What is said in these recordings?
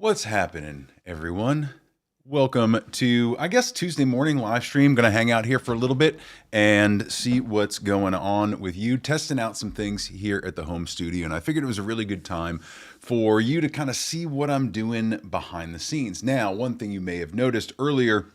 What's happening, everyone? Welcome to, I guess, Tuesday morning live stream. Going to hang out here for a little bit and see what's going on with you, testing out some things here at the home studio. And I figured it was a really good time for you to kind of see what I'm doing behind the scenes. Now, one thing you may have noticed earlier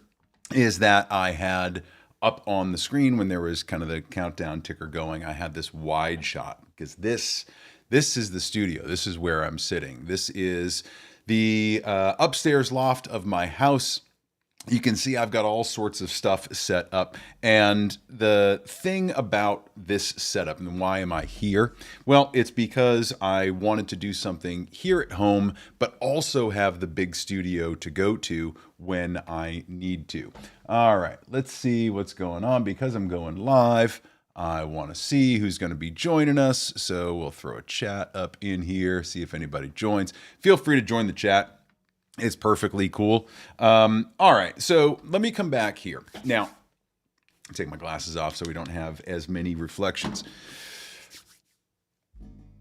is that I had up on the screen when there was kind of the countdown ticker going, I had this wide shot because this is the studio. This is where I'm sitting. This is the upstairs loft of my house. You can see I've got all sorts of stuff set up. And the thing about this setup and why am I here? Well, it's because I wanted to do something here at home, but also have the big studio to go to when I need to. All right, let's see what's going on. Because I'm going live, I want to see who's going to be joining us. So we'll throw a chat up in here, see if anybody joins. Feel free to join the chat. It's perfectly cool. All right, so let me come back here. Now, take my glasses off so we don't have as many reflections.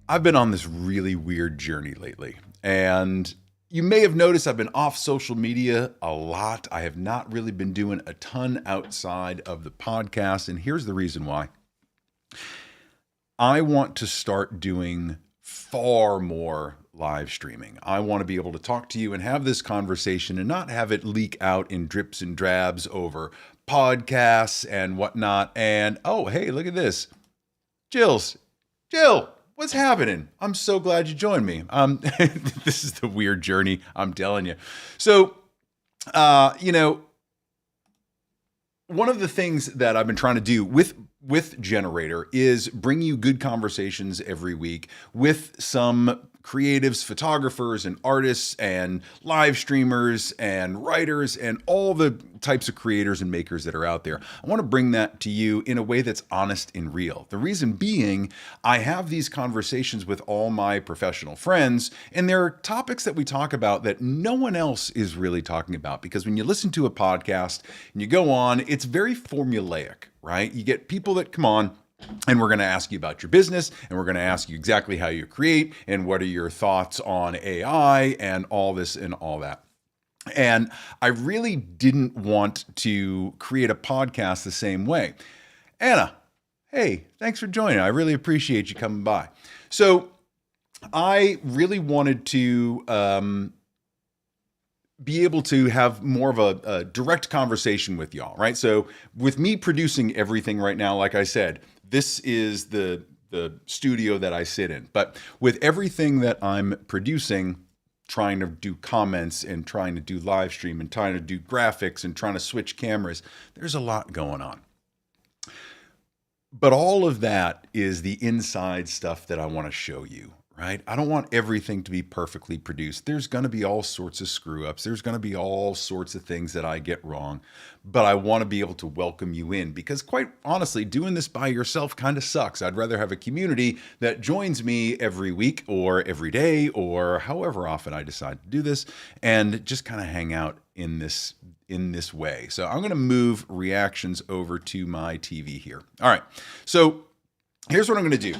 I've been on this really weird journey lately, and you may have noticed I've been off social media a lot. I have not really been doing a ton outside of the podcast, and here's the reason why. I want to start doing far more live streaming. I want to be able to talk to you and have this conversation and not have it leak out in drips and drabs over podcasts and whatnot. And oh, hey, look at this. Jill, what's happening? I'm so glad you joined me. This is the weird journey, I'm telling you. So, one of the things that I've been trying to do with Generator is bring you good conversations every week with some creatives, photographers, and artists, and live streamers, and writers, and all the types of creators and makers that are out there. I want to bring that to you in a way that's honest and real. The reason being, I have these conversations with all my professional friends, and there are topics that we talk about that no one else is really talking about, because when you listen to a podcast and you go on, it's very formulaic, right? You get people that come on, and we're going to ask you about your business, and we're going to ask you exactly how you create, and what are your thoughts on AI, and all this and all that. And I really didn't want to create a podcast the same way. Anna, hey, thanks for joining. I really appreciate you coming by. So I really wanted to be able to have more of a direct conversation with y'all, right? So with me producing everything right now, like I said, this is the studio that I sit in. But with everything that I'm producing, trying to do comments and trying to do live stream and trying to do graphics and trying to switch cameras, there's a lot going on. But all of that is the inside stuff that I want to show you, right? I don't want everything to be perfectly produced. There's going to be all sorts of screw ups. There's going to be all sorts of things that I get wrong, but I want to be able to welcome you in, because quite honestly, doing this by yourself kind of sucks. I'd rather have a community that joins me every week or every day or however often I decide to do this, and just kind of hang out in this way. So I'm going to move reactions over to my TV here. All right. So here's what I'm going to do.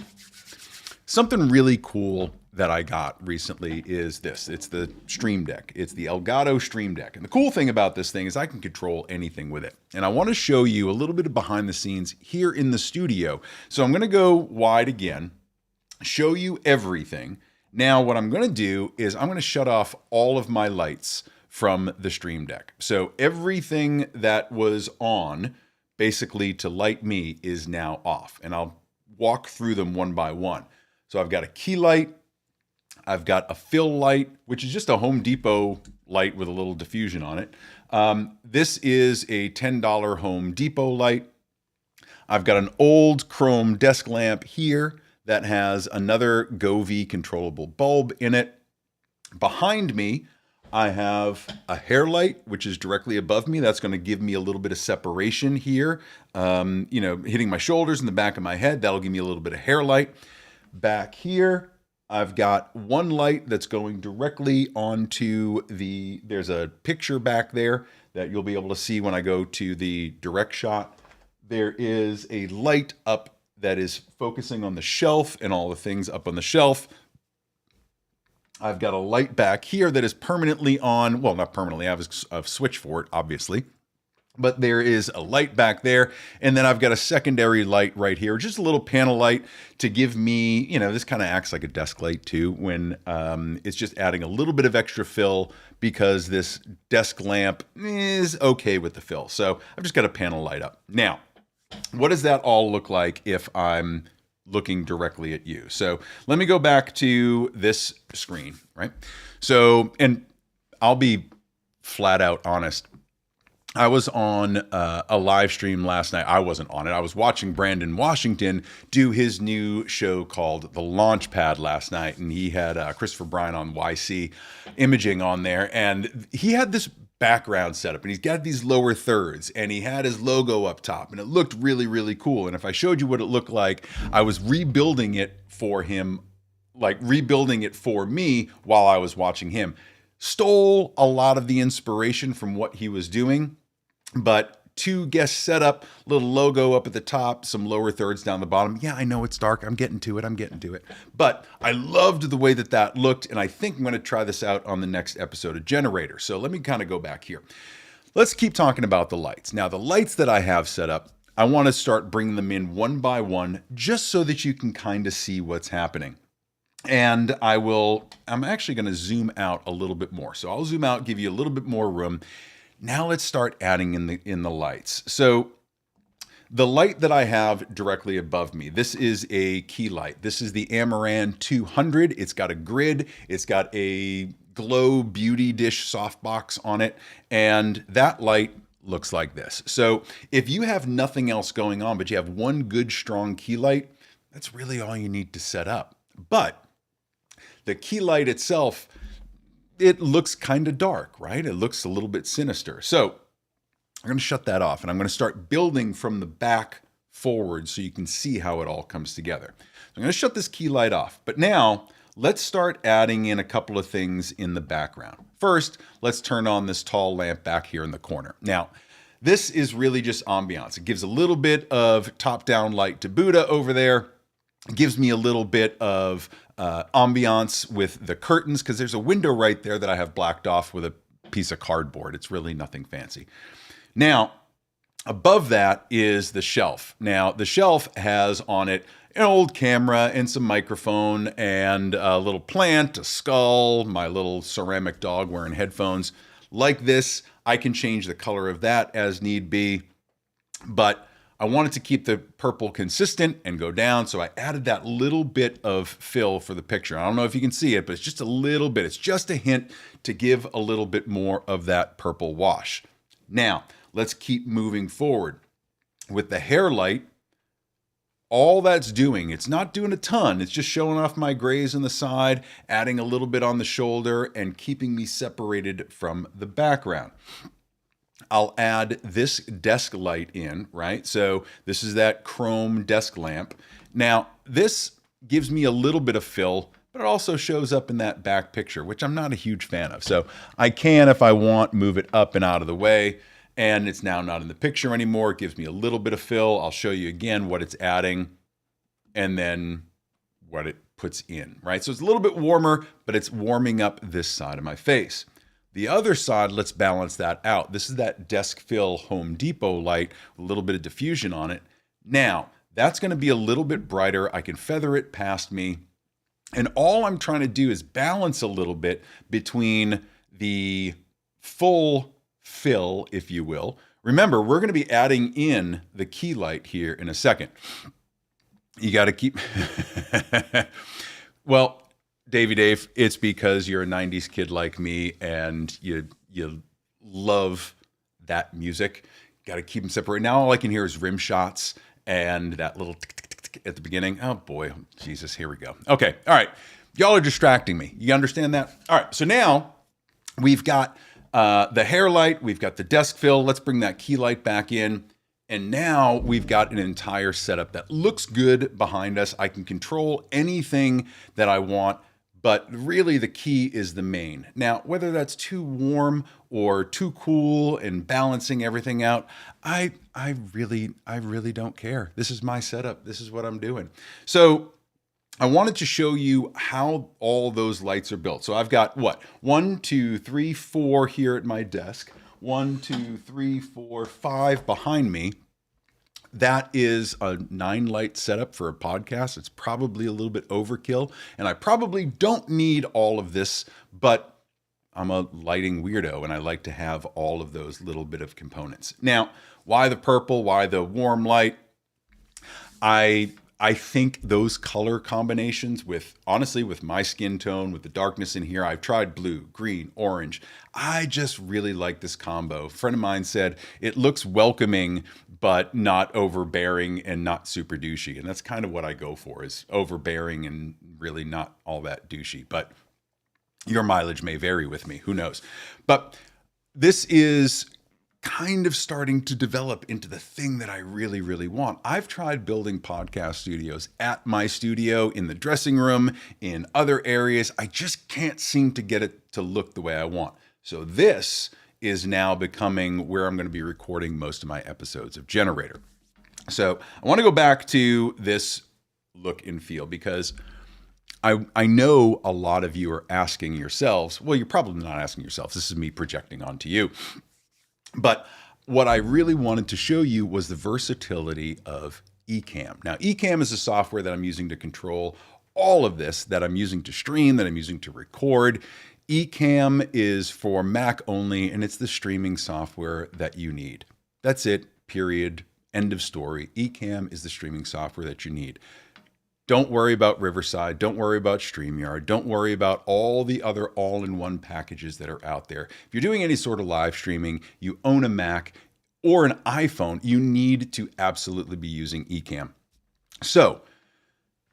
Something really cool that I got recently is this. It's the Stream Deck. It's the Elgato Stream Deck. And the cool thing about this thing is I can control anything with it. And I want to show you a little bit of behind the scenes here in the studio. So I'm going to go wide again, show you everything. Now what I'm going to do is I'm going to shut off all of my lights from the Stream Deck. So everything that was on basically to light me is now off. And I'll walk through them one by one. So I've got a key light, I've got a fill light, which is just a Home Depot light with a little diffusion on it. This is a $10 Home Depot light. I've got an old chrome desk lamp here that has another Govee controllable bulb in it. Behind me, I have a hair light, which is directly above me. That's going to give me a little bit of separation here. Hitting my shoulders and the back of my head, that'll give me a little bit of hair light. Back here, I've got one light that's going directly onto there's a picture back there that you'll be able to see when I go to the direct shot. There is a light up that is focusing on the shelf and all the things up on the shelf. I've got a light back here that is permanently on. Well, not permanently. I have a switch for it, obviously. But there is a light back there. And then I've got a secondary light right here, just a little panel light to give me, this kind of acts like a desk light too, when it's just adding a little bit of extra fill because this desk lamp is okay with the fill. So I've just got a panel light up. Now, what does that all look like if I'm looking directly at you? So let me go back to this screen, right? So, and I'll be flat out honest. I was on a live stream last night. I wasn't on it. I was watching Brandon Washington do his new show called The Launchpad last night. And he had Christopher Bryan on YC Imaging on there. And he had this background setup and he's got these lower thirds and he had his logo up top and it looked really, really cool. And if I showed you what it looked like, I was rebuilding it for him, like rebuilding it for me while I was watching him. Stole a lot of the inspiration from what he was doing. But two guest setup, little logo up at the top, some lower thirds down the bottom. Yeah, I know it's dark. I'm getting to it. But I loved the way that looked, and I think I'm going to try this out on the next episode of Generator. So let me kind of go back here. Let's keep talking about the lights. Now, the lights that I have set up, I want to start bringing them in one by one, just so that you can kind of see what's happening. And I'm actually going to zoom out a little bit more. So I'll zoom out, give you a little bit more room. Now let's start adding in the lights. So the light that I have directly above me, this is a key light. This is the Amaran 200. It's got a grid. It's got a glow beauty dish softbox on it. And that light looks like this. So if you have nothing else going on, but you have one good strong key light, that's really all you need to set up. But the key light itself, it looks kind of dark, right? It looks a little bit sinister. So I'm going to shut that off and I'm going to start building from the back forward so you can see how it all comes together. So I'm going to shut this key light off. But now let's start adding in a couple of things in the background. First, let's turn on this tall lamp back here in the corner. Now, this is really just ambiance. It gives a little bit of top-down light to Buddha over there. It gives me a little bit of ambiance with the curtains because there's a window right there that I have blacked off with a piece of cardboard. It's really nothing fancy. Now, above that is the shelf. Now, the shelf has on it an old camera and some microphone and a little plant, a skull, my little ceramic dog wearing headphones. Like this, I can change the color of that as need be, but I wanted to keep the purple consistent and go down, so I added that little bit of fill for the picture. I don't know if you can see it, but it's just a little bit. It's just a hint to give a little bit more of that purple wash. Now, let's keep moving forward. With the hair light, all that's doing, it's not doing a ton. It's just showing off my grays on the side, adding a little bit on the shoulder, and keeping me separated from the background. I'll add this desk light in, right? So this is that chrome desk lamp. Now, this gives me a little bit of fill, but it also shows up in that back picture, which I'm not a huge fan of. So I can, if I want, move it up and out of the way, and it's now not in the picture anymore. It gives me a little bit of fill. I'll show you again what it's adding and then what it puts in, right? So it's a little bit warmer, but it's warming up this side of my face. The other side, let's balance that out. This is that desk fill Home Depot light, a little bit of diffusion on it. Now, that's going to be a little bit brighter. I can feather it past me. And all I'm trying to do is balance a little bit between the full fill, if you will. Remember, we're going to be adding in the key light here in a second. You got to keep... Well, Davey Dave, it's because you're a 90s kid like me and you love that music. Got to keep them separate. Now all I can hear is rim shots and that little tick, tick, tick, tick at the beginning. Oh boy, Jesus, here we go. Okay, all right. Y'all are distracting me. You understand that? All right, so now we've got the hair light. We've got the desk fill. Let's bring that key light back in. And now we've got an entire setup that looks good behind us. I can control anything that I want. But really the key is the main. Now, whether that's too warm or too cool and balancing everything out, I really don't care. This is my setup. This is what I'm doing. So I wanted to show you how all those lights are built. So I've got what? 1, 2, 3, 4 here at my desk. 1, 2, 3, 4, 5 behind me. That is a 9-light setup for a podcast. It's probably a little bit overkill, and I probably don't need all of this, but I'm a lighting weirdo and I like to have all of those little bit of components. Now, why the purple? Why the warm light? I think those color combinations honestly, with my skin tone, with the darkness in here, I've tried blue, green, orange. I just really like this combo. A friend of mine said it looks welcoming, but not overbearing and not super douchey. And that's kind of what I go for, is overbearing and really not all that douchey. But your mileage may vary with me, who knows? But this is kind of starting to develop into the thing that I really, really want. I've tried building podcast studios at my studio, in the dressing room, in other areas. I just can't seem to get it to look the way I want. So this is now becoming where I'm going to be recording most of my episodes of Generator. So I want to go back to this look and feel, because I know a lot of you are asking yourselves, well, you're probably not asking yourselves, this is me projecting onto you. But what I really wanted to show you was the versatility of Ecamm. Now, Ecamm is a software that I'm using to control all of this, that I'm using to stream, that I'm using to record. Ecamm is for Mac only, and it's the streaming software that you need. That's it, period. End of story. Ecamm is the streaming software that you need. Don't worry about Riverside. Don't worry about StreamYard. Don't worry about all the other all-in-one packages that are out there. If you're doing any sort of live streaming, you own a Mac or an iPhone, you need to absolutely be using Ecamm. So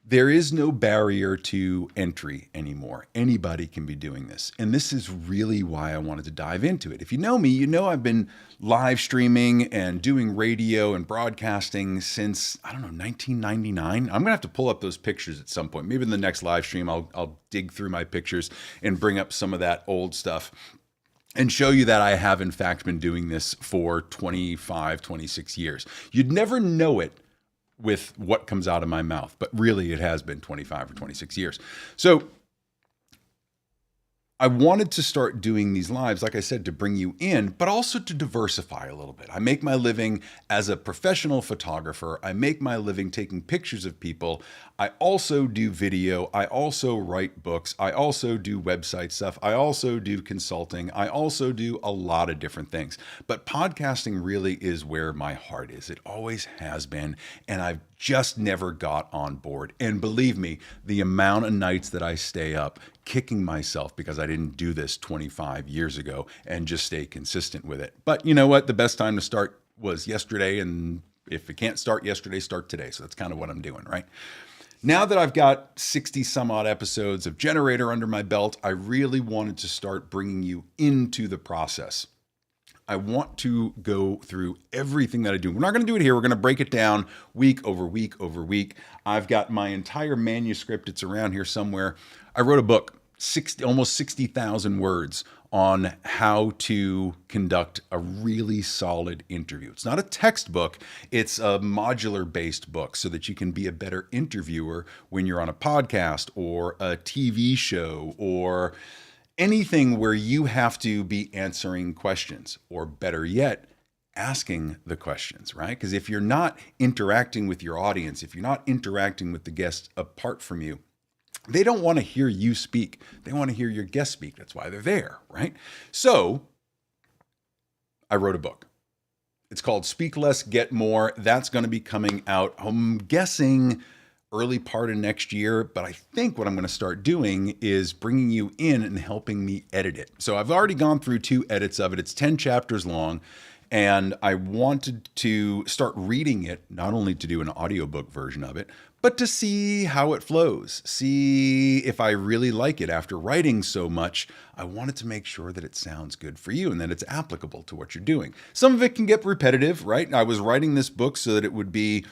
there is no barrier to entry anymore. Anybody can be doing this. And this is really why I wanted to dive into it. If you know me, you know I've been live streaming and doing radio and broadcasting since, 1999. I'm going to have to pull up those pictures at some point. Maybe in the next live stream, I'll dig through my pictures and bring up some of that old stuff and show you that I have, in fact, been doing this for 25, 26 years. You'd never know it with what comes out of my mouth, but really it has been 25 or 26 years. So I wanted to start doing these lives, like I said, to bring you in, but also to diversify a little bit. I make my living as a professional photographer. I make my living taking pictures of people. I also do video. I also write books. I also do website stuff. I also do consulting. I also do a lot of different things. But podcasting really is where my heart is. It always has been, and I've just never got on board. And believe me, the amount of nights that I stay up kicking myself because I didn't do this 25 years ago and just stay consistent with it. But you know what? The best time to start was yesterday. And if it can't start yesterday, start today. So that's kind of what I'm doing, right? Now that I've got 60 some odd episodes of Generator under my belt, I really wanted to start bringing you into the process. I want to go through everything that I do. We're not going to do it here. We're going to break it down week over week over week. I've got my entire manuscript. It's around here somewhere. I wrote a book, almost 60,000 words, on how to conduct a really solid interview. It's not a textbook. It's a modular-based book so that you can be a better interviewer when you're on a podcast or a TV show or anything where you have to be answering questions, or better yet, asking the questions, right? Because if you're not interacting with your audience, if you're not interacting with the guests apart from you, they don't want to hear you speak. They want to hear your guest speak. That's why they're there, right? So I wrote a book. It's called Speak Less, Get More. That's going to be coming out, I'm guessing, early part of next year, but I think what I'm going to start doing is bringing you in and helping me edit it. So I've already gone through 2 edits of it. It's 10 chapters long, and I wanted to start reading it, not only to do an audiobook version of it, but to see how it flows, see if I really like it. After writing so much, I wanted to make sure that it sounds good for you and that it's applicable to what you're doing. Some of it can get repetitive, right? I was writing this book so that it would be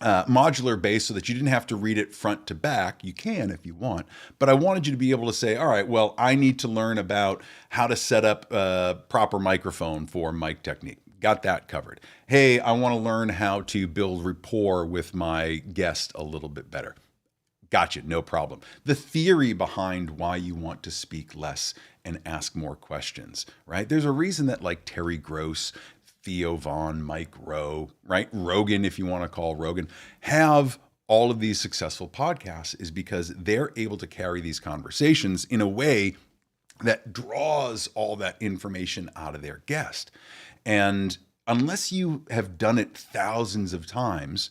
modular based so that you didn't have to read it front to back. You can if you want, but I wanted you to be able to say, all right, well, I need to learn about how to set up a proper microphone for mic technique. Got that covered. Hey, I want to learn how to build rapport with my guest a little bit better. Gotcha, no problem. The theory behind why you want to speak less and ask more questions, right? There's a reason that like Terry Gross, Theo Vaughn, Mike Rowe, right? Rogan, if you want to call Rogan, have all of these successful podcasts is because they're able to carry these conversations in a way that draws all that information out of their guest. And unless you have done it thousands of times,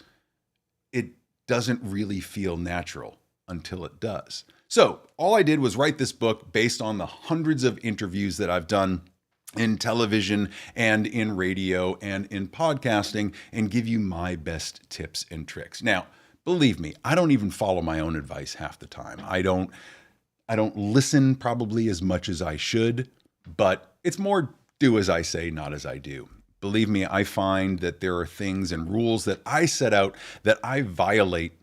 it doesn't really feel natural until it does. So all I did was write this book based on the hundreds of interviews that I've done in television and in radio and in podcasting and give you my best tips and tricks. Now, believe me, I don't even follow my own advice half the time. I don't listen probably as much as I should, but it's more do as I say, not as I do. Believe me, I find that there are things and rules that I set out that I violate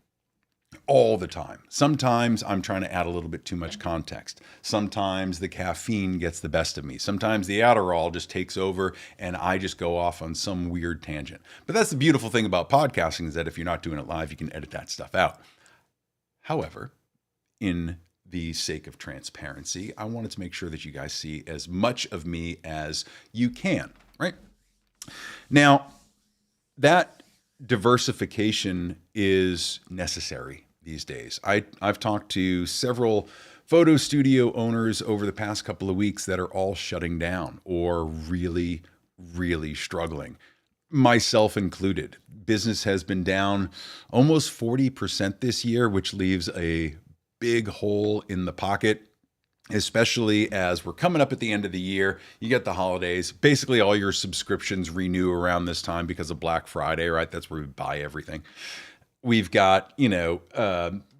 all the time. Sometimes I'm trying to add a little bit too much context. Sometimes the caffeine gets the best of me. Sometimes the Adderall just takes over and I just go off on some weird tangent. But that's the beautiful thing about podcasting is that if you're not doing it live, you can edit that stuff out. However, in the sake of transparency, I wanted to make sure that you guys see as much of me as you can, right? Now, that diversification is necessary these days. I've talked to several photo studio owners over the past couple of weeks that are all shutting down or really, really struggling, myself included. Business has been down almost 40% this year, which leaves a big hole in the pocket, especially as we're coming up at the end of the year. You get the holidays. Basically, all your subscriptions renew around this time because of Black Friday, right? That's where we buy everything. We've got,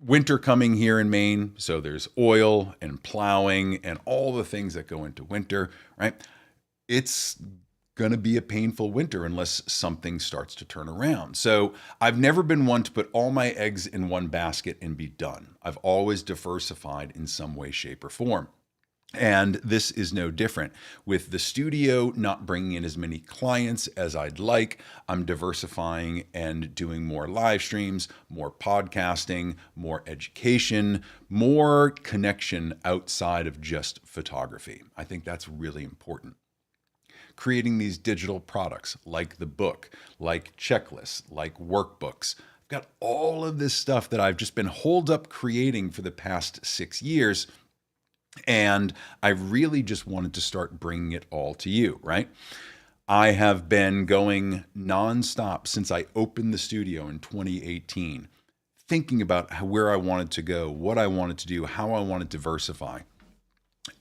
winter coming here in Maine. So there's oil and plowing and all the things that go into winter, right? It's going to be a painful winter unless something starts to turn around. So I've never been one to put all my eggs in one basket and be done. I've always diversified in some way, shape, or form. And this is no different. With the studio not bringing in as many clients as I'd like, I'm diversifying and doing more live streams, more podcasting, more education, more connection outside of just photography. I think that's really important. Creating these digital products like the book, like checklists, like workbooks. I've got all of this stuff that I've just been holed up creating for the past 6 years. And I really just wanted to start bringing it all to you, right? I have been going nonstop since I opened the studio in 2018, thinking about where I wanted to go, what I wanted to do, how I wanted to diversify.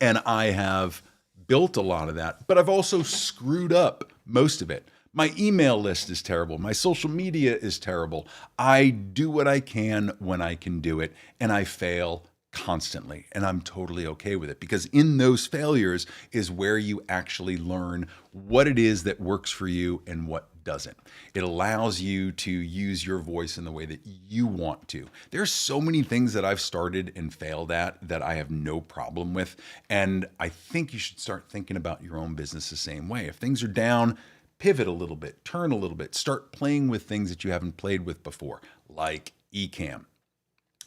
And I have built a lot of that, but I've also screwed up most of it. My email list is terrible. My social media is terrible. I do what I can when I can do it, and I fail constantly, and I'm totally okay with it because in those failures is where you actually learn what it is that works for you and what doesn't. It allows you to use your voice in the way that you want to. There's so many things that I've started and failed at that I have no problem with, and I think you should start thinking about your own business the same way. If things are down, pivot a little bit, turn a little bit, start playing with things that you haven't played with before, like Ecamm.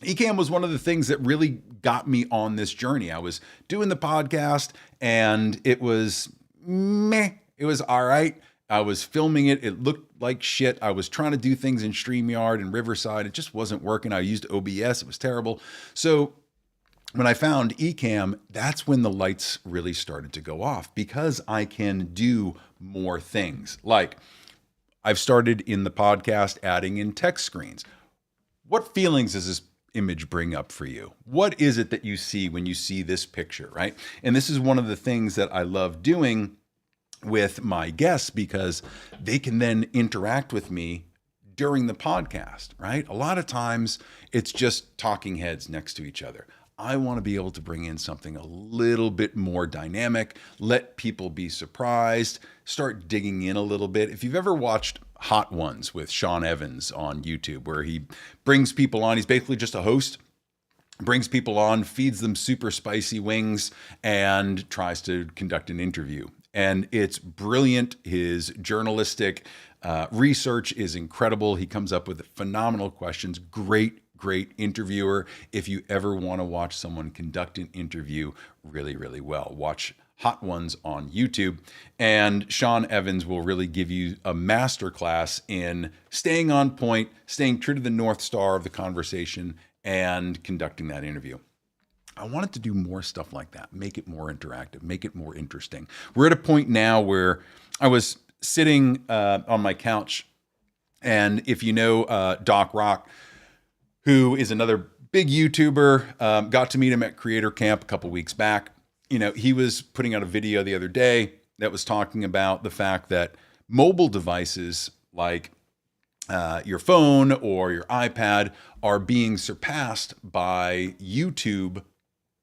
Ecamm was one of the things that really got me on this journey. I was doing the podcast and it was meh. It was all right. I was filming it. It looked like shit. I was trying to do things in StreamYard and Riverside. It just wasn't working. I used OBS. It was terrible. So when I found Ecamm, that's when the lights really started to go off because I can do more things. Like I've started in the podcast adding in text screens. What feelings does this image bring up for you? What is it that you see when you see this picture, right? And this is one of the things that I love doing with my guests because they can then interact with me during the podcast, right? A lot of times it's just talking heads next to each other. I want to be able to bring in something a little bit more dynamic, let people be surprised, start digging in a little bit. If you've ever watched Hot Ones with Sean Evans on YouTube, where he brings people on, he's basically just a host, brings people on, feeds them super spicy wings, and tries to conduct an interview. And it's brilliant. His journalistic research is incredible. He comes up with phenomenal questions, great great interviewer. If you ever want to watch someone conduct an interview really, really well, watch Hot Ones on YouTube. And Sean Evans will really give you a masterclass in staying on point, staying true to the North Star of the conversation, and conducting that interview. I wanted to do more stuff like that, make it more interactive, make it more interesting. We're at a point now where I was sitting on my couch, and if you know Doc Rock, who is another big YouTuber, got to meet him at Creator Camp a couple weeks back. You know, he was putting out a video the other day that was talking about the fact that mobile devices like your phone or your iPad are being surpassed by YouTube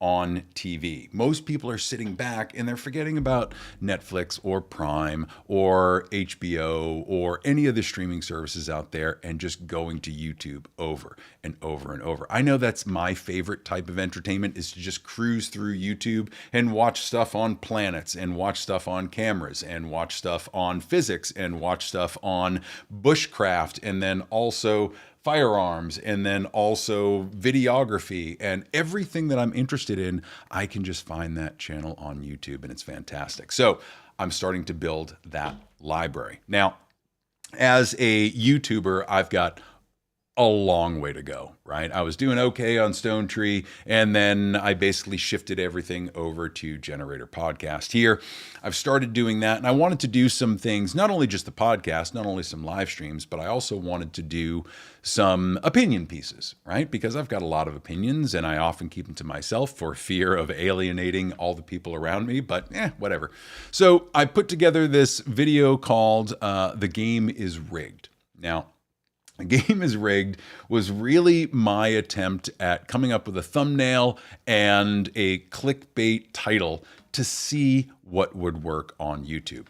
on TV. Most people are sitting back and they're forgetting about Netflix or Prime or HBO or any of the streaming services out there and just going to YouTube over and over and over. I know that's my favorite type of entertainment, is to just cruise through YouTube and watch stuff on planets and watch stuff on cameras and watch stuff on physics and watch stuff on bushcraft, and then also firearms, and then also videography, and everything that I'm interested in, I can just find that channel on YouTube, and it's fantastic. So I'm starting to build that library. Now, as a YouTuber, I've got a long way to go, right? I was doing okay on Stone Tree, and then I basically shifted everything over to Generator Podcast here. I've started doing that, and I wanted to do some things, not only just the podcast, not only some live streams, but I also wanted to do some opinion pieces, right? Because I've got a lot of opinions, and I often keep them to myself for fear of alienating all the people around me, but whatever. So I put together this video called The Game is Rigged. Now, The Game is Rigged was really my attempt at coming up with a thumbnail and a clickbait title to see what would work on YouTube.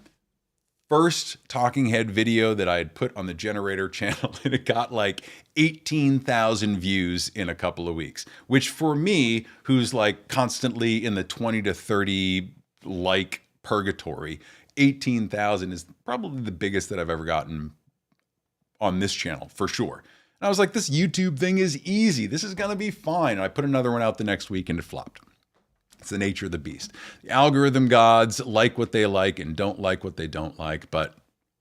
First talking head video that I had put on the Generator channel, and it got like 18,000 views in a couple of weeks, which for me, who's like constantly in the 20 to 30 like purgatory, 18,000 is probably the biggest that I've ever gotten on this channel, for sure. And I was like, this YouTube thing is easy. This is going to be fine. And I put another one out the next week and it flopped. It's the nature of the beast. The algorithm gods like what they like and don't like what they don't like, but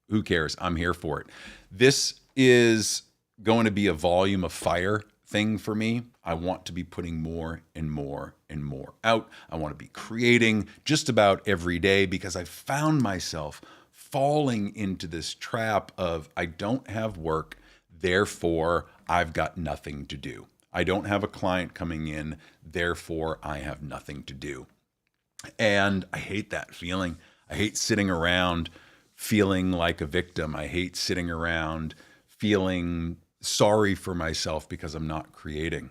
who cares? I'm here for it. This is going to be a volume of fire thing for me. I want to be putting more and more and more out. I want to be creating just about every day, because I found myself falling into this trap of, I don't have work, therefore I've got nothing to do. I don't have a client coming in, therefore I have nothing to do. And I hate that feeling. I hate sitting around feeling like a victim. I hate sitting around feeling sorry for myself because I'm not creating.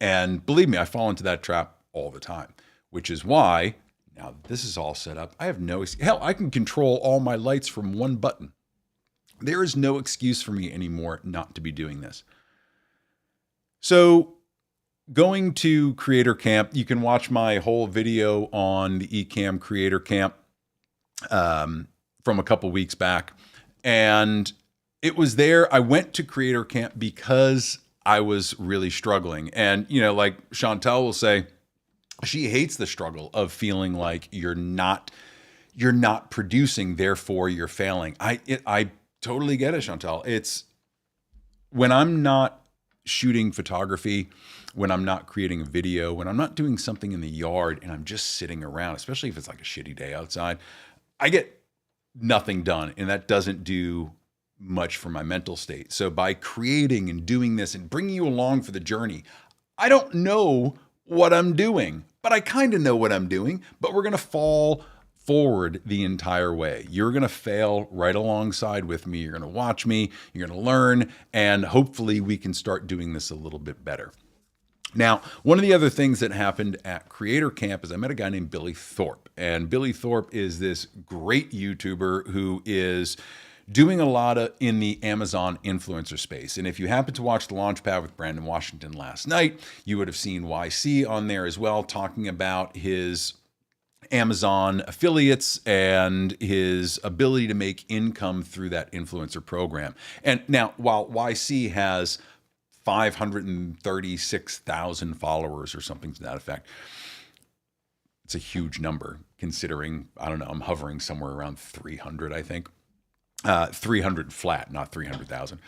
And believe me, I fall into that trap all the time, which is why, now this is all set up, I have no, hell, I can control all my lights from one button. There is no excuse for me anymore not to be doing this. So going to Creator Camp, you can watch my whole video on the Ecamm Creator Camp from a couple weeks back. And it was there. I went to Creator Camp because I was really struggling. And, you know, like Chantel will say, she hates the struggle of feeling like you're not producing, therefore you're failing. I totally get it, Chantel. It's when I'm not shooting photography, when I'm not creating a video, when I'm not doing something in the yard and I'm just sitting around, especially if it's like a shitty day outside, I get nothing done, and that doesn't do much for my mental state. So by creating and doing this and bringing you along for the journey, I don't know what I'm doing, but I kind of know what I'm doing, but we're going to fall forward the entire way. You're going to fail right alongside with me. You're going to watch me, you're going to learn, and hopefully we can start doing this a little bit better. Now, one of the other things that happened at Creator Camp is I met a guy named Billy Thorpe, and Billy Thorpe is this great YouTuber who is doing a lot in the Amazon influencer space. And if you happen to watch the Launchpad with Brandon Washington last night, you would have seen YC on there as well, talking about his Amazon affiliates and his ability to make income through that influencer program. And now, while YC has 536,000 followers or something to that effect. It's a huge number considering, I don't know, I'm hovering somewhere around 300, I think. 300 flat, not 300,000.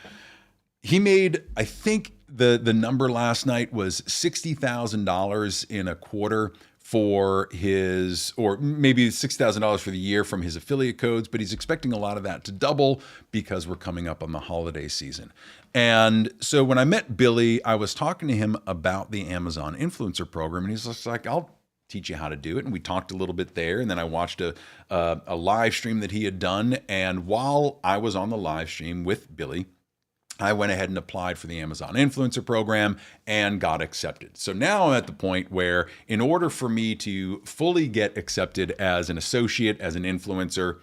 He made, I think the number last night was $60,000 in a quarter for his, or maybe $6,000 for the year from his affiliate codes, but he's expecting a lot of that to double because we're coming up on the holiday season. And so when I met Billy, I was talking to him about the Amazon influencer program, and he's just like, I'll teach you how to do it. And we talked a little bit there. And then I watched a live stream that he had done. And while I was on the live stream with Billy, I went ahead and applied for the Amazon influencer program and got accepted. So now I'm at the point where in order for me to fully get accepted as an associate, as an influencer,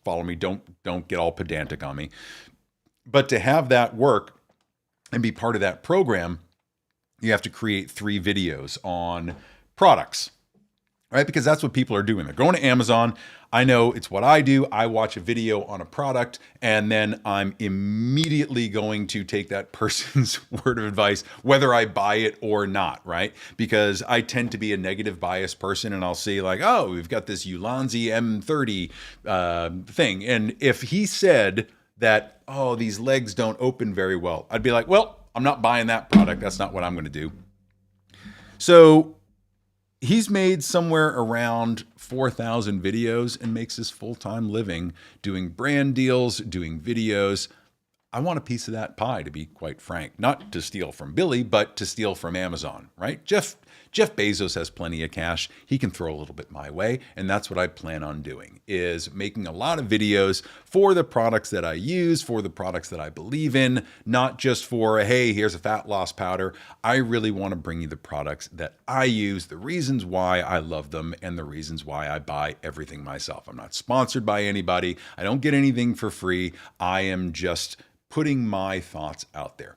follow me, don't get all pedantic on me, but to have that work and be part of that program, you have to create 3 videos on products. Right? Because that's what people are doing. They're going to Amazon. I know it's what I do. I watch a video on a product and then I'm immediately going to take that person's word of advice, whether I buy it or not, right? Because I tend to be a negative bias person and I'll see like, oh, we've got this Ulanzi M30 thing. And if he said that, oh, these legs don't open very well, I'd be like, well, I'm not buying that product. That's not what I'm going to do. So he's made somewhere around 4,000 videos and makes his full-time living doing brand deals, doing videos. I want a piece of that pie, to be quite frank. Not to steal from Billy, but to steal from Amazon, right? Jeff Bezos has plenty of cash. He can throw a little bit my way, and that's what I plan on doing, is making a lot of videos for the products that I use, for the products that I believe in, not just for, hey, here's a fat loss powder. I really want to bring you the products that I use, the reasons why I love them, and the reasons why I buy everything myself. I'm not sponsored by anybody. I don't get anything for free. I am just putting my thoughts out there.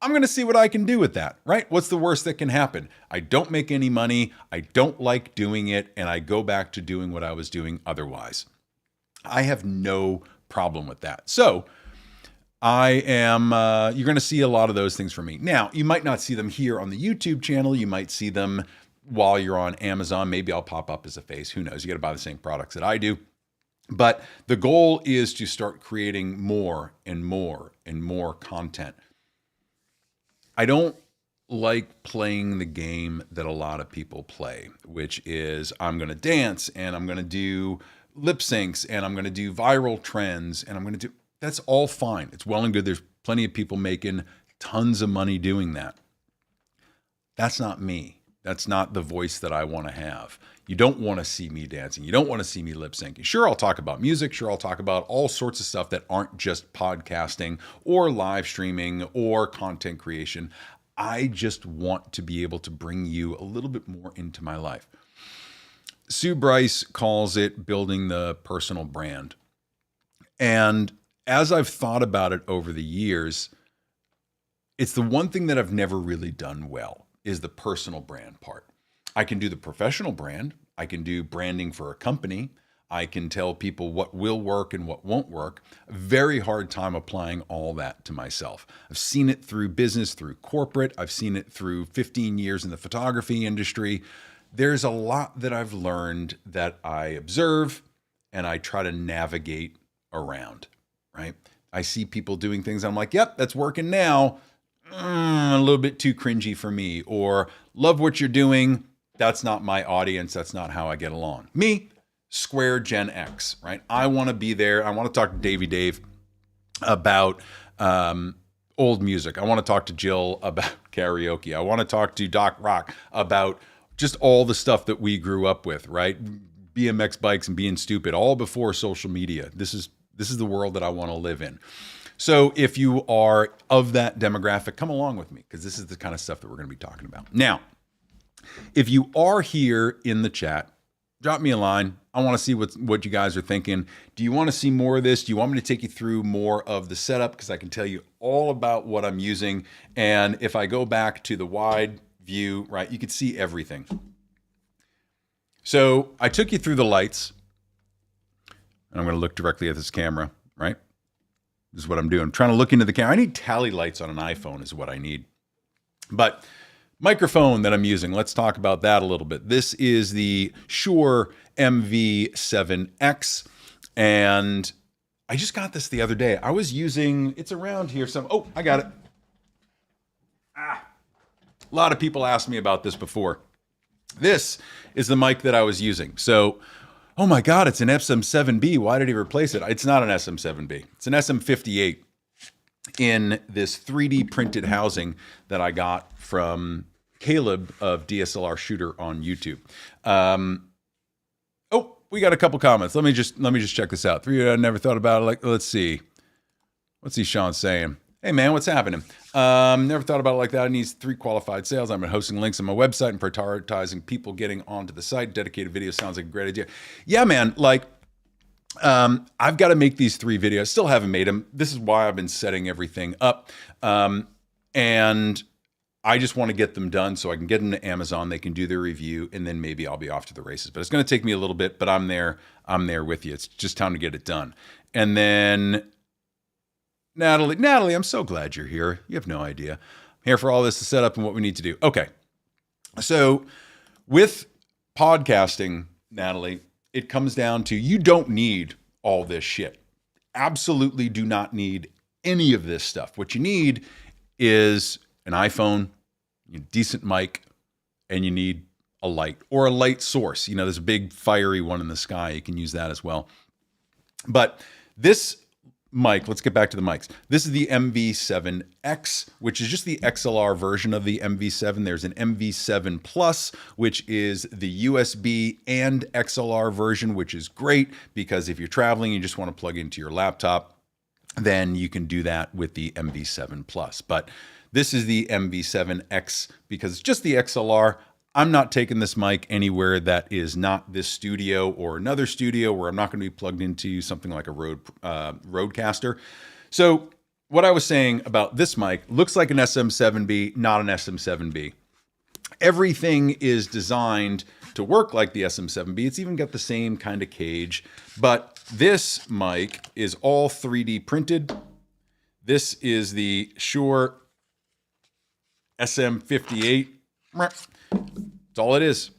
I'm going to see what I can do with that, right? What's the worst that can happen? I don't make any money. I don't like doing it. And I go back to doing what I was doing otherwise. I have no problem with that. So you're going to see a lot of those things from me. Now, you might not see them here on the YouTube channel. You might see them while you're on Amazon. Maybe I'll pop up as a face. Who knows? You got to buy the same products that I do. But the goal is to start creating more and more and more content. I don't like playing the game that a lot of people play, which is I'm going to dance and I'm going to do lip syncs and I'm going to do viral trends and I'm going to do, that's all fine. It's well and good. There's plenty of people making tons of money doing that. That's not me. That's not the voice that I want to have. You don't want to see me dancing. You don't want to see me lip syncing. Sure, I'll talk about music. Sure, I'll talk about all sorts of stuff that aren't just podcasting or live streaming or content creation. I just want to be able to bring you a little bit more into my life. Sue Bryce calls it building the personal brand. And as I've thought about it over the years, it's the one thing that I've never really done well is the personal brand part. I can do the professional brand. I can do branding for a company. I can tell people what will work and what won't work. A very hard time applying all that to myself. I've seen it through business, through corporate. I've seen it through 15 years in the photography industry. There's a lot that I've learned that I observe and I try to navigate around, right? I see people doing things. I'm like, yep, that's working now. A little bit too cringy for me, or love what you're doing. That's not my audience. That's not how I get along. Me, square Gen X, right? I want to be there. I want to talk to Davey Dave about old music. I want to talk to Jill about karaoke. I want to talk to Doc Rock about just all the stuff that we grew up with, right? BMX bikes and being stupid, all before social media. This is the world that I want to live in. So if you are of that demographic, come along with me, because this is the kind of stuff that we're going to be talking about. Now, if you are here in the chat, drop me a line. I want to see what you guys are thinking. Do you want to see more of this? Do you want me to take you through more of the setup? Because I can tell you all about what I'm using. And if I go back to the wide view, right, you can see everything. So I took you through the lights. And I'm going to look directly at this camera, right? This is what I'm doing. I'm trying to look into the camera. I need tally lights on an iPhone is what I need. But microphone that I'm using, let's talk about that a little bit. This is the Shure MV7X, and I just got this the other day. I was using, it's around here some, oh, I got it. A lot of people asked me about this before. This is the mic that I was using. So, oh my God, it's an SM7B. Why did he replace it? It's not an SM7B. It's an SM58 in this 3D printed housing that I got from Caleb of DSLR Shooter on YouTube. Oh, we got a couple comments. Let me just check this out. I never thought about it. Like, let's see. What's Sean saying? Hey man, what's happening? Never thought about it like that. It needs 3 qualified sales. I've been hosting links on my website and prioritizing people getting onto the site. Dedicated video sounds like a great idea. Yeah, man. Like, I've got to make these 3 videos. Still haven't made them. This is why I've been setting everything up. And I just want to get them done so I can get them to Amazon. They can do their review, and then maybe I'll be off to the races. But it's going to take me a little bit, but I'm there with you. It's just time to get it done. And then Natalie, I'm so glad you're here. You have no idea. I'm here for all this to set up and what we need to do. Okay. So with podcasting, Natalie, it comes down to you don't need all this shit. Absolutely do not need any of this stuff. What you need is an iPhone, a decent mic, and you need a light or a light source. You know, there's a big fiery one in the sky. You can use that as well. But this mic, let's get back to the mics. This is the MV7X, which is just the XLR version of the MV7. There's an MV7 Plus, which is the USB and XLR version, which is great because if you're traveling, you just want to plug into your laptop, then you can do that with the MV7 Plus. But this is the MV7X because it's just the XLR. I'm not taking this mic anywhere that is not this studio or another studio where I'm not going to be plugged into something like a Rodecaster. So what I was saying about this mic looks like an SM7B, not an SM7B. Everything is designed to work like the SM7B. It's even got the same kind of cage, but this mic is all 3D printed. This is the Shure SM58. That's all it is.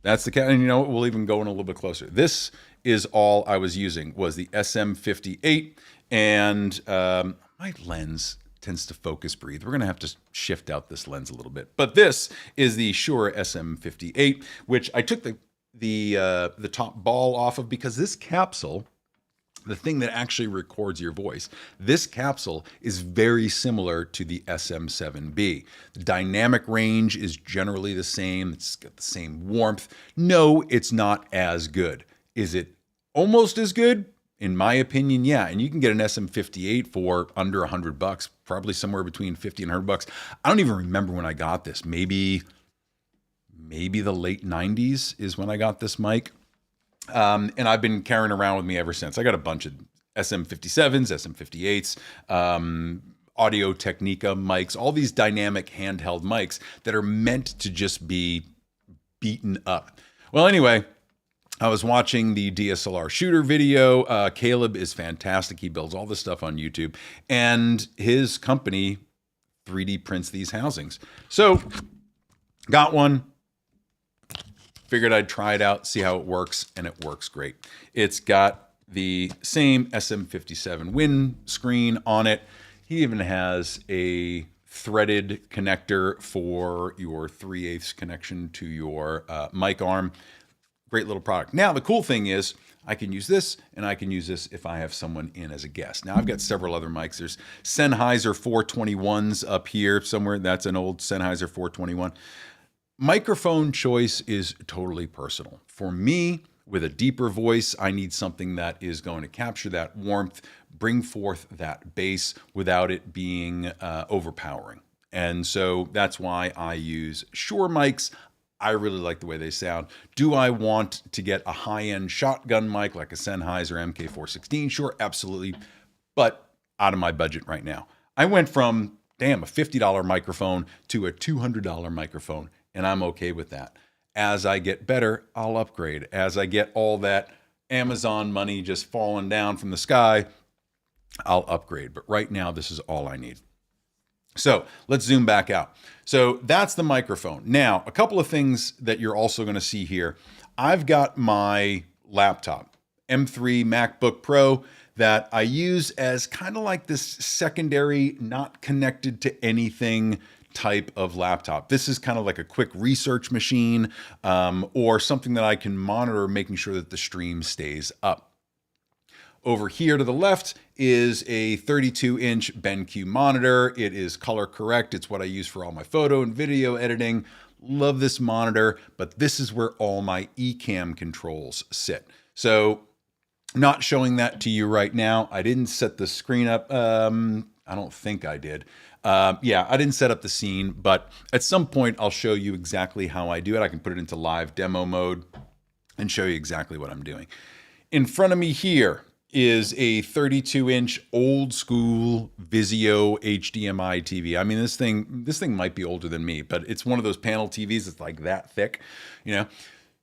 That's the cat. And you know what? We'll even go in a little bit closer. This is all I was using was the SM58. And my lens tends to focus breathe. We're going to have to shift out this lens a little bit. But this is the Shure SM58, which I took the top ball off of because this capsule, the thing that actually records your voice, this capsule is very similar to the SM7B. The dynamic range is generally the same. It's got the same warmth. No, it's not as good. Is it almost as good? In my opinion, yeah. And you can get an SM58 for under $100, probably somewhere between $50 and $100. I don't even remember when I got this. Maybe the late 90s is when I got this mic. And I've been carrying around with me ever since. I got a bunch of SM57s, SM58s, Audio Technica mics, all these dynamic handheld mics that are meant to just be beaten up. Well, anyway, I was watching the DSLR Shooter video. Caleb is fantastic. He builds all this stuff on YouTube. And his company 3D prints these housings. So, got one. Figured I'd try it out, see how it works, and it works great. It's got the same SM57 windscreen on it. He even has a threaded connector for your 3/8 connection to your mic arm. Great little product. Now, the cool thing is I can use this, and I can use this if I have someone in as a guest. Now, I've got several other mics. There's Sennheiser 421s up here somewhere. That's an old Sennheiser 421. Microphone choice is totally personal. For me, with a deeper voice, I need something that is going to capture that warmth, bring forth that bass without it being overpowering. And so that's why I use Shure mics. I really like the way they sound. Do I want to get a high-end shotgun mic like a Sennheiser MK416? Sure, absolutely. But out of my budget right now. I went from, a $50 microphone to a $200 microphone. And I'm okay with that. As I get better, I'll upgrade. As I get all that Amazon money just falling down from the sky, I'll upgrade. But right now, this is all I need. So let's zoom back out. So that's the microphone. Now, a couple of things that you're also going to see here. I've got my laptop, M3 MacBook Pro, that I use as kind of like this secondary, not connected to anything type of laptop. This is kind of like a quick research machine, or something that I can monitor, making sure that the stream stays up. Over here to the left is a 32-inch BenQ monitor. It is color correct. It's what I use for all my photo and video editing. Love this monitor, but this is where all my Ecamm controls sit. So not showing that to you right now. I didn't set the screen up. I don't think I did. Yeah, I didn't set up the scene, but at some point I'll show you exactly how I do it. I can put it into live demo mode and show you exactly what I'm doing. In front of me here is a 32-inch old school Vizio HDMI TV. I mean, this thing might be older than me, but it's one of those panel TVs that's like that thick, you know.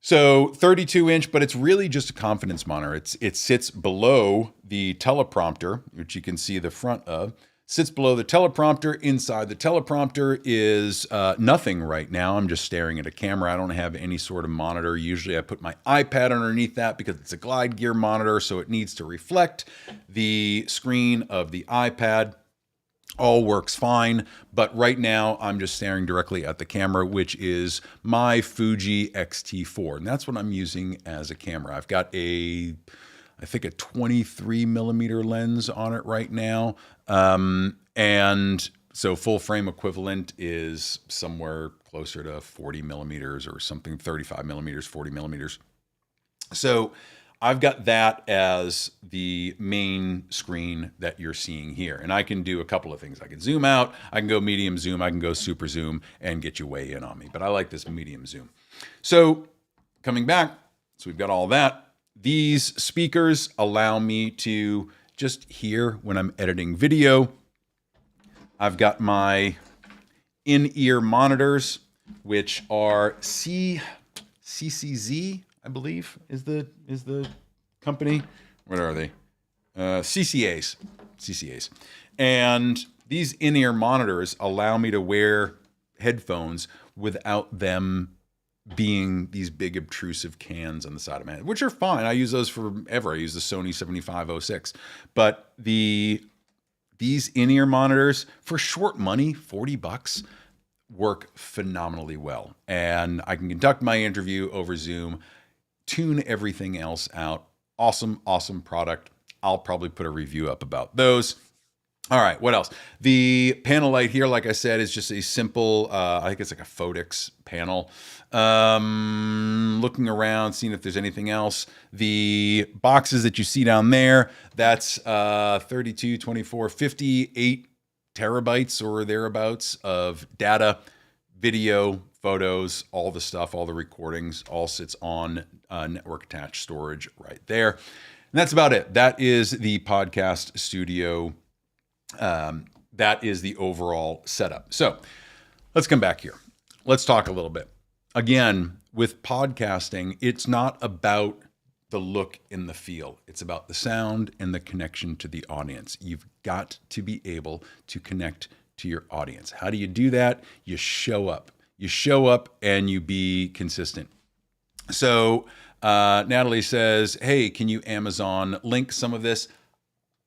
So 32-inch, but it's really just a confidence monitor. It sits below the teleprompter, which you can see the front of. Sits below the teleprompter. Inside the teleprompter is nothing right now. I'm just staring at a camera. I don't have any sort of monitor. Usually I put my iPad underneath that because it's a glide gear monitor, so it needs to reflect the screen of the iPad. All works fine, but right now I'm just staring directly at the camera, which is my Fuji X-T4, and that's what I'm using as a camera. I've got I think a 23 millimeter lens on it right now. And so full frame equivalent is somewhere closer to 40 millimeters or something, 35 millimeters, 40 millimeters. So I've got that as the main screen that you're seeing here. And I can do a couple of things. I can zoom out, I can go medium zoom, I can go super zoom and get you way in on me. But I like this medium zoom. So coming back, so we've got all that. These speakers allow me to just hear when I'm editing video. I've got my in-ear monitors, which are CCZ, I believe, is the company. What are they? CCAs. And these in-ear monitors allow me to wear headphones without them being these big obtrusive cans on the side of my head, which are fine. I use those forever. I use the Sony 7506. But these in-ear monitors, for short money, $40, work phenomenally well. And I can conduct my interview over Zoom, tune everything else out. Awesome product. I'll probably put a review up about those. All right, what else? The panel light here, like I said, is just a simple, I think it's like a Photox panel. Looking around, seeing if there's anything else. The boxes that you see down there, that's 32, 24, 58 terabytes or thereabouts of data, video, photos, all the stuff, all the recordings, all sits on network attached storage right there. And that's about it. That is the podcast studio. That is the overall setup. So let's come back here. Let's talk a little bit. Again, with podcasting, it's not about the look and the feel. It's about the sound and the connection to the audience. You've got to be able to connect to your audience. How do you do that? You show up. You show up and you be consistent. So Natalie says, hey, can you Amazon link some of this?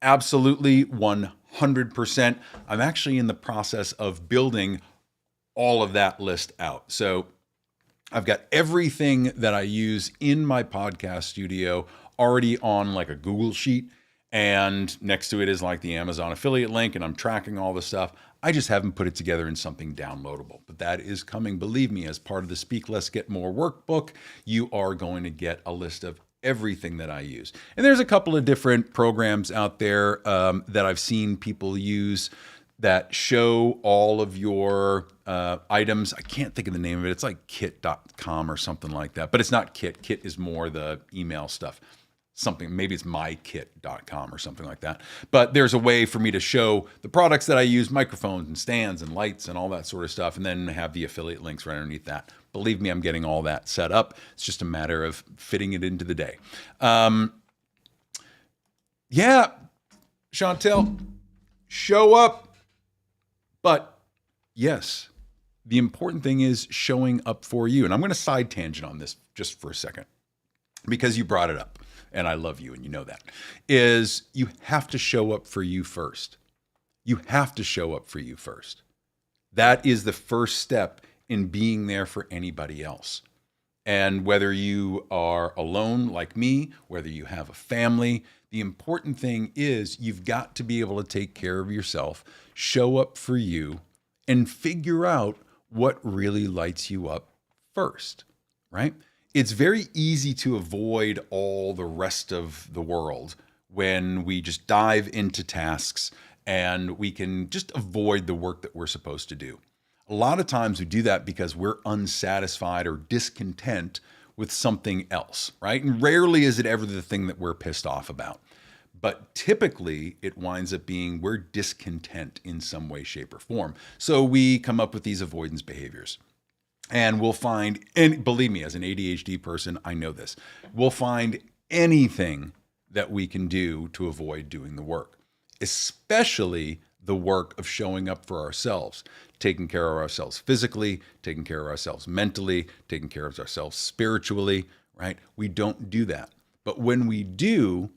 Absolutely, 100%. I'm actually in the process of building all of that list out. So I've got everything that I use in my podcast studio already on like a Google sheet. And next to it is like the Amazon affiliate link, and I'm tracking all the stuff. I just haven't put it together in something downloadable, but that is coming. Believe me, as part of the Speak Less, Get More workbook, you are going to get a list of everything that I use. And there's a couple of different programs out there that I've seen people use that show all of your items. I can't think of the name of it. It's like kit.com or something like that, but it's not Kit. Kit is more the email stuff. Something, maybe it's mykit.com or something like that. But there's a way for me to show the products that I use, microphones and stands and lights and all that sort of stuff, and then have the affiliate links right underneath that. Believe me, I'm getting all that set up. It's just a matter of fitting it into the day. Yeah, Chantel, show up, but yes, the important thing is showing up for you. And I'm going to side tangent on this just for a second because you brought it up and I love you and you know that, is you have to show up for you first. You have to show up for you first. That is the first step in being there for anybody else. And whether you are alone like me, whether you have a family, the important thing is you've got to be able to take care of yourself, show up for you, and figure out what really lights you up first, right? It's very easy to avoid all the rest of the world when we just dive into tasks and we can just avoid the work that we're supposed to do. A lot of times we do that because we're unsatisfied or discontent with something else, right? And rarely is it ever the thing that we're pissed off about. But typically it winds up being we're discontent in some way, shape, or form. So we come up with these avoidance behaviors. And we'll find, and believe me, as an ADHD person, I know this, we'll find anything that we can do to avoid doing the work, especially the work of showing up for ourselves, taking care of ourselves physically, taking care of ourselves mentally, taking care of ourselves spiritually, right? We don't do that. But when we do,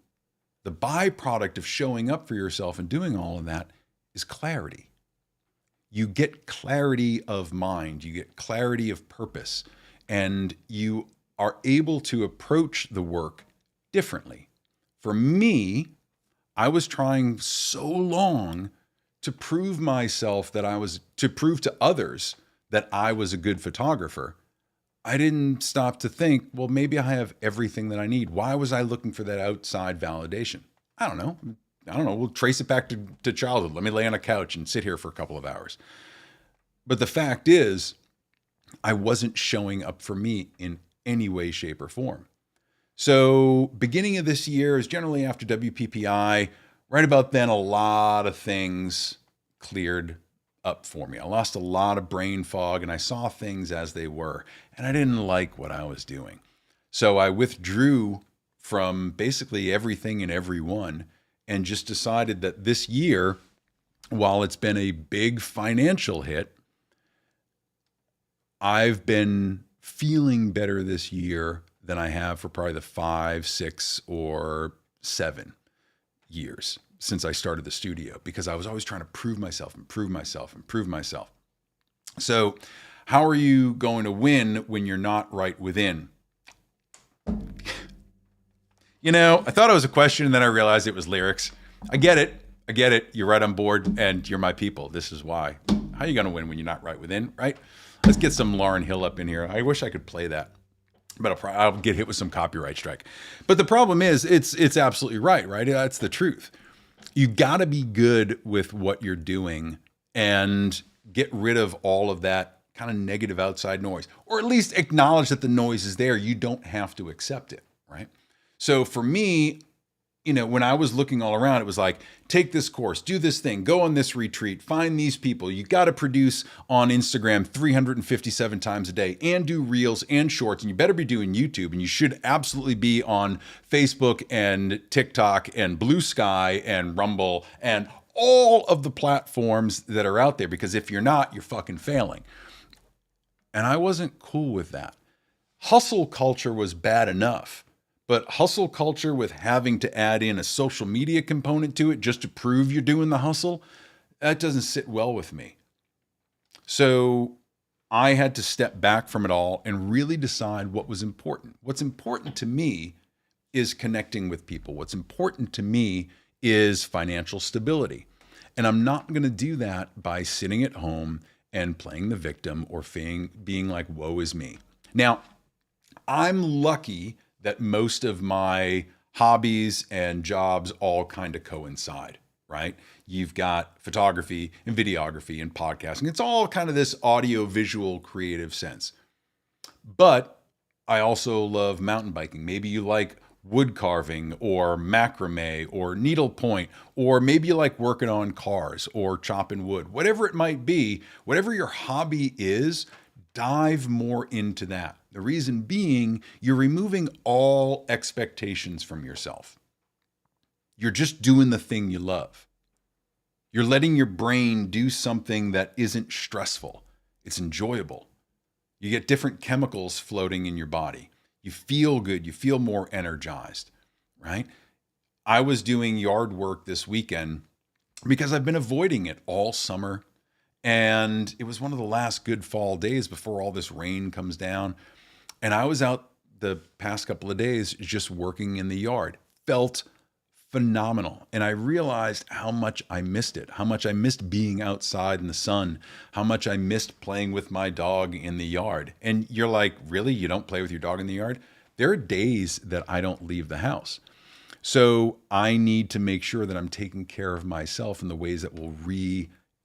the byproduct of showing up for yourself and doing all of that is clarity. You get clarity of mind, you get clarity of purpose, and you are able to approach the work differently. For me, I was trying so long to prove myself to prove to others that I was a good photographer. I didn't stop to think, well, maybe I have everything that I need. Why was I looking for that outside validation? I don't know. We'll trace it back to childhood. Let me lay on a couch and sit here for a couple of hours. But the fact is, I wasn't showing up for me in any way, shape, or form. So beginning of this year is generally after WPPI. Right about then, a lot of things cleared up for me. I lost a lot of brain fog and I saw things as they were, and I didn't like what I was doing. So I withdrew from basically everything and everyone and just decided that this year, while it's been a big financial hit, I've been feeling better this year than I have for probably the 5, 6, or 7 years since I started the studio, because I was always trying to prove myself. So how are you going to win when you're not right within? You know, I thought it was a question and then I realized it was lyrics. I get it. You're right on board and you're my people. This is why. How are you going to win when you're not right within, right? Let's get some Lauryn Hill up in here. I wish I could play that, but I'll get hit with some copyright strike. But the problem is it's absolutely right? That's the truth. You got to be good with what you're doing and get rid of all of that kind of negative outside noise, or at least acknowledge that the noise is there. You don't have to accept it, right? So for me, you know, when I was looking all around, it was like, take this course, do this thing, go on this retreat, find these people. You got to produce on Instagram 357 times a day and do reels and shorts. And you better be doing YouTube, and you should absolutely be on Facebook and TikTok and Blue Sky and Rumble and all of the platforms that are out there, because if you're not, you're fucking failing. And I wasn't cool with that. Hustle culture was bad enough. But hustle culture with having to add in a social media component to it just to prove you're doing the hustle, that doesn't sit well with me. So I had to step back from it all and really decide what was important. What's important to me is connecting with people. What's important to me is financial stability. And I'm not going to do that by sitting at home and playing the victim or being like, woe is me. Now, I'm lucky that most of my hobbies and jobs all kind of coincide, right? You've got photography and videography and podcasting. It's all kind of this audio visual creative sense. But I also love mountain biking. Maybe you like wood carving or macrame or needlepoint, or maybe you like working on cars or chopping wood. Whatever it might be, whatever your hobby is, dive more into that. The reason being, you're removing all expectations from yourself. You're just doing the thing you love. You're letting your brain do something that isn't stressful. It's enjoyable. You get different chemicals floating in your body. You feel good. You feel more energized, right? I was doing yard work this weekend because I've been avoiding it all summer. And it was one of the last good fall days before all this rain comes down. And I was out the past couple of days just working in the yard. Felt phenomenal. And I realized how much I missed it, how much I missed being outside in the sun, how much I missed playing with my dog in the yard. And you're like, really? You don't play with your dog in the yard? There are days that I don't leave the house. So I need to make sure that I'm taking care of myself in the ways that will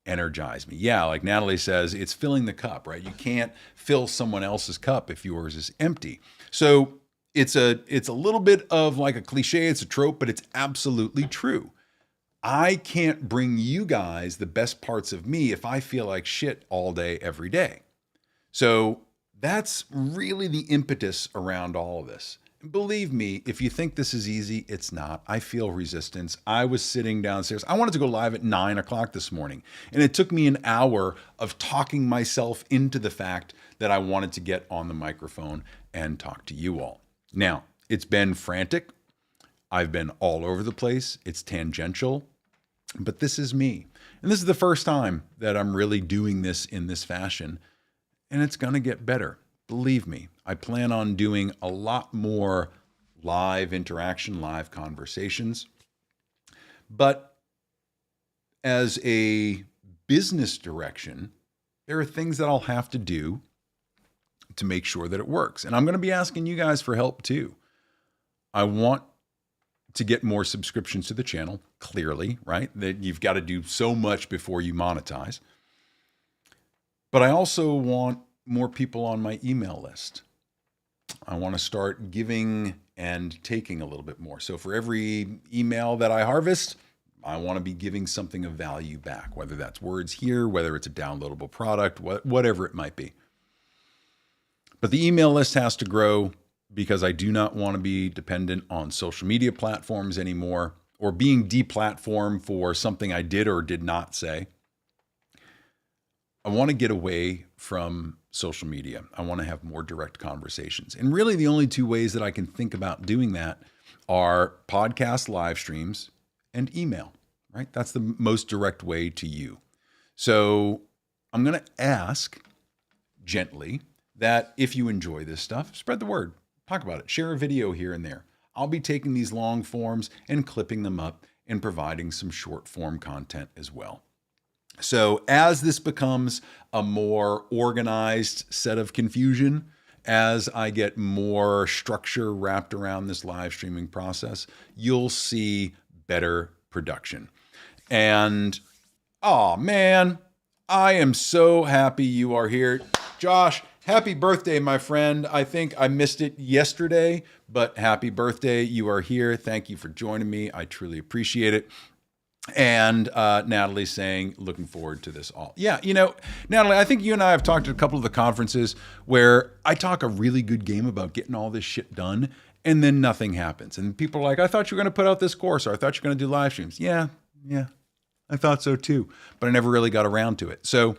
energize me. Yeah, like Natalie says, it's filling the cup, right? You can't fill someone else's cup if yours is empty. So it's a little bit of like a cliche, it's a trope, but it's absolutely true. I can't bring you guys the best parts of me if I feel like shit all day, every day. So that's really the impetus around all of this. Believe me, if you think this is easy, it's not. I feel resistance. I was sitting downstairs. I wanted to go live at 9 o'clock this morning. And it took me an hour of talking myself into the fact that I wanted to get on the microphone and talk to you all. Now, it's been frantic. I've been all over the place. It's tangential. But this is me. And this is the first time that I'm really doing this in this fashion. And it's going to get better. Believe me, I plan on doing a lot more live interaction, live conversations. But as a business direction, there are things that I'll have to do to make sure that it works. And I'm going to be asking you guys for help too. I want to get more subscriptions to the channel, clearly, right? That you've got to do so much before you monetize. But I also want more people on my email list. I want to start giving and taking a little bit more. So for every email that I harvest, I want to be giving something of value back, whether that's words here, whether it's a downloadable product, whatever it might be. But the email list has to grow because I do not want to be dependent on social media platforms anymore or being deplatformed for something I did or did not say. I want to get away from social media. I want to have more direct conversations. And really the only two ways that I can think about doing that are podcast live streams and email, right? That's the most direct way to you. So I'm going to ask gently that if you enjoy this stuff, spread the word, talk about it, share a video here and there. I'll be taking these long forms and clipping them up and providing some short form content as well. So as this becomes a more organized set of confusion, as I get more structure wrapped around this live streaming process, you'll see better production. And, oh man, I am so happy you are here. Josh, happy birthday, my friend. I think I missed it yesterday, but happy birthday. You are here. Thank you for joining me. I truly appreciate it. And Natalie saying, looking forward to this all. Yeah, you know, Natalie, I think you and I have talked at a couple of the conferences where I talk a really good game about getting all this shit done, and then nothing happens. And people are like, I thought you were going to put out this course, or I thought you were going to do live streams. Yeah, I thought so too, but I never really got around to it. So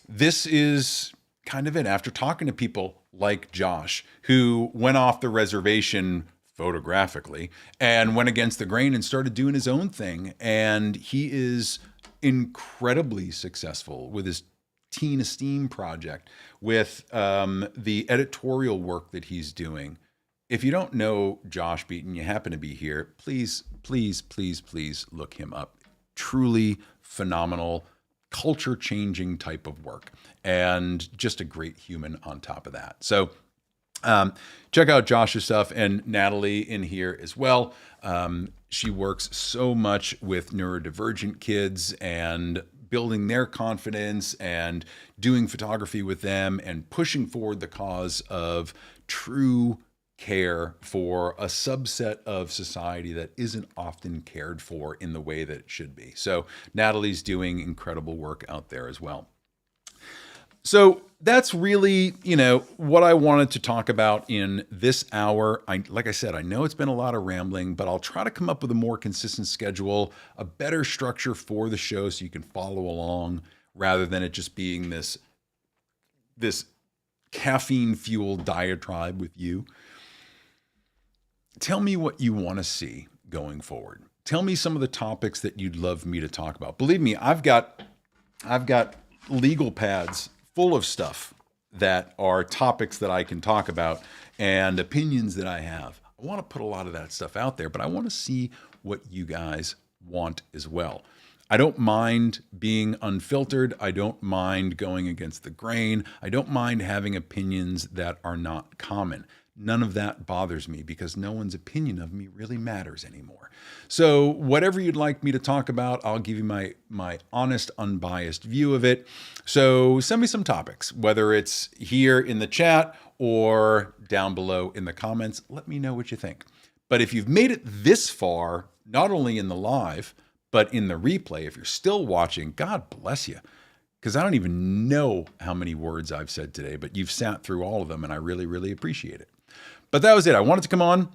this is kind of it. After talking to people like Josh, who went off the reservation photographically and went against the grain and started doing his own thing. And he is incredibly successful with his Teen Esteem project, with the editorial work that he's doing. If you don't know Josh Beaton, you happen to be here, please, please, please, please look him up. Truly phenomenal, culture-changing type of work, and just a great human on top of that. So check out Josh's stuff, and Natalie in here as well. She works so much with neurodivergent kids and building their confidence and doing photography with them and pushing forward the cause of true care for a subset of society that isn't often cared for in the way that it should be. So Natalie's doing incredible work out there as well. So that's really, what I wanted to talk about in this hour. Like I said, I know it's been a lot of rambling, but I'll try to come up with a more consistent schedule, a better structure for the show so you can follow along rather than it just being this caffeine fueled diatribe with you. Tell me what you want to see going forward. Tell me some of the topics that you'd love me to talk about. Believe me, I've got legal pads full of stuff that are topics that I can talk about and opinions that I have. I want to put a lot of that stuff out there, but I want to see what you guys want as well. I don't mind being unfiltered. I don't mind going against the grain. I don't mind having opinions that are not common. None of that bothers me because no one's opinion of me really matters anymore. So whatever you'd like me to talk about, I'll give you my honest, unbiased view of it. So send me some topics, whether it's here in the chat or down below in the comments. Let me know what you think. But if you've made it this far, not only in the live, but in the replay, if you're still watching, God bless you. Because I don't even know how many words I've said today, but you've sat through all of them, and I really, really appreciate it. But that was it. I wanted to come on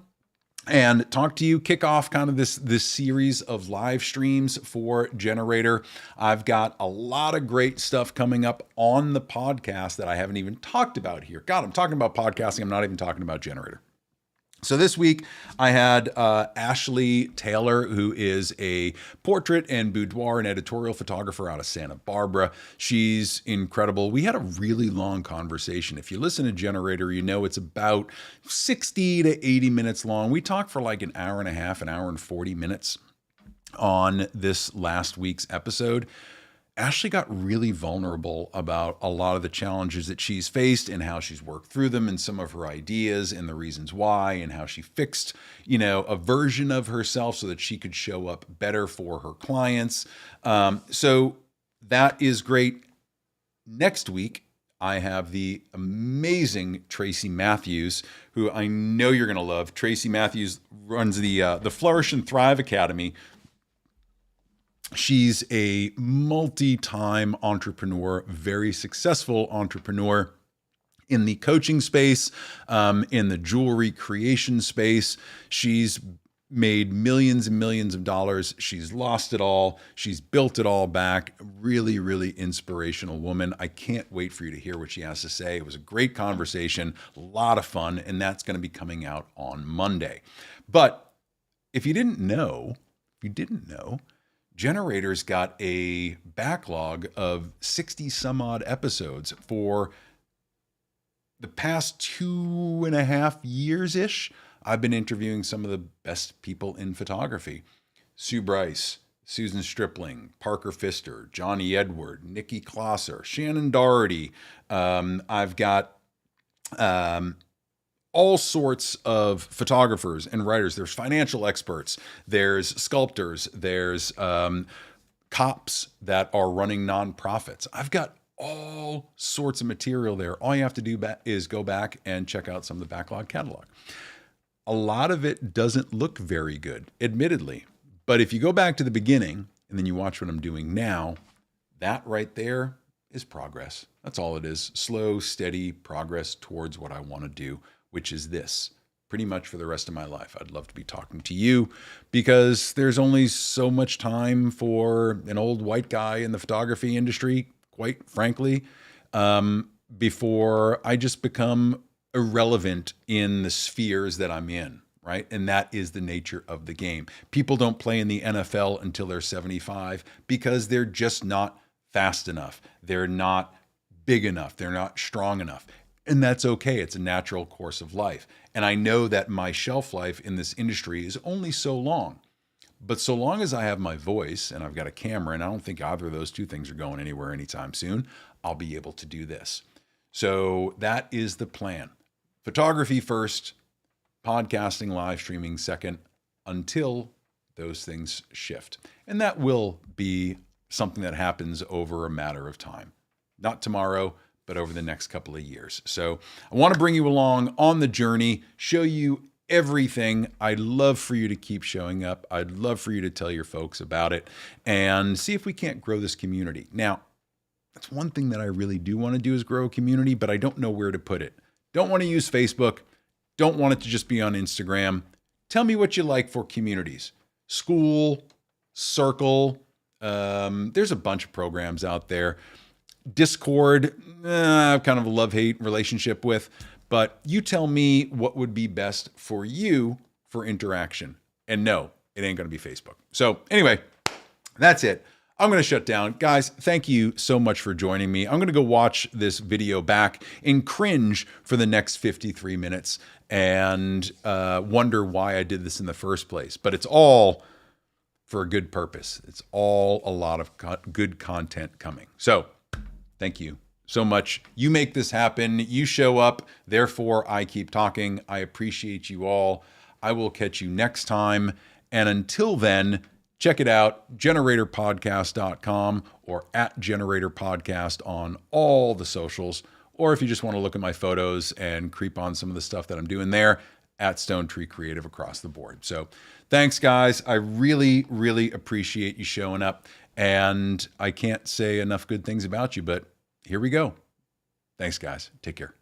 and talk to you, kick off kind of this series of live streams for Generator. I've got a lot of great stuff coming up on the podcast that I haven't even talked about here. God, I'm talking about podcasting. I'm not even talking about Generator. So this week I had Ashley Taylor, who is a portrait and boudoir and editorial photographer out of Santa Barbara. She's incredible. We had a really long conversation. If you listen to Generator, you know it's about 60 to 80 minutes long. We talked for like an hour and a half, an hour and 40 minutes on this last week's episode. Ashley got really vulnerable about a lot of the challenges that she's faced and how she's worked through them and some of her ideas and the reasons why and how she fixed, a version of herself so that she could show up better for her clients. So that is great. Next week, I have the amazing Tracy Matthews, who I know you're going to love. Tracy Matthews runs the Flourish and Thrive Academy. She's a multi-time entrepreneur, very successful entrepreneur in the coaching space, in the jewelry creation space. She's made millions and millions of dollars. She's lost it all. She's built it all back. Really, really inspirational woman. I can't wait for you to hear what she has to say. It was a great conversation, a lot of fun, and that's going to be coming out on Monday. But if you didn't know, Generator's got a backlog of 60 some odd episodes for the past 2.5 years-ish. I've been interviewing some of the best people in photography. Sue Bryce, Susan Stripling, Parker Pfister, Johnny Edward, Nikki Klosser, Shannon Doherty. I've got all sorts of photographers and writers. There's financial experts, there's sculptors, there's cops that are running nonprofits. I've got all sorts of material there. All you have to do is go back and check out some of the backlog catalog. A lot of it doesn't look very good, admittedly. But if you go back to the beginning and then you watch what I'm doing now, that right there is progress. That's all it is. Slow, steady progress towards what I want to do, which is this, pretty much for the rest of my life. I'd love to be talking to you because there's only so much time for an old white guy in the photography industry, quite frankly, before I just become irrelevant in the spheres that I'm in, right? And that is the nature of the game. People don't play in the NFL until they're 75 because they're just not fast enough. They're not big enough. They're not strong enough. And that's okay. It's a natural course of life. And I know that my shelf life in this industry is only so long. But so long as I have my voice and I've got a camera, and I don't think either of those two things are going anywhere anytime soon, I'll be able to do this. So that is the plan. Photography first, podcasting, live streaming second, until those things shift. And that will be something that happens over a matter of time. Not tomorrow, but over the next couple of years. So I want to bring you along on the journey, show you everything. I'd love for you to keep showing up. I'd love for you to tell your folks about it and see if we can't grow this community. Now, That's one thing that I really do want to do is grow a community, but I don't know where to put it. Don't want to use Facebook. Don't want it to just be on Instagram. Tell me what you like for communities. School, Circle. There's a bunch of programs out there. Discord, I've kind of a love-hate relationship with, but you tell me what would be best for you for interaction. And no, it ain't going to be Facebook. So anyway, that's it. I'm going to shut down. Guys, thank you so much for joining me. I'm going to go watch this video back and cringe for the next 53 minutes and wonder why I did this in the first place. But it's all for a good purpose. It's all a lot of good content coming. So thank you so much. You make this happen. You show up. Therefore, I keep talking. I appreciate you all. I will catch you next time. And until then, check it out, generatorpodcast.com or at generatorpodcast on all the socials. Or if you just want to look at my photos and creep on some of the stuff that I'm doing there, at Stone Tree Creative across the board. So thanks, guys. I really, really appreciate you showing up. And I can't say enough good things about you, but here we go. Thanks, guys. Take care.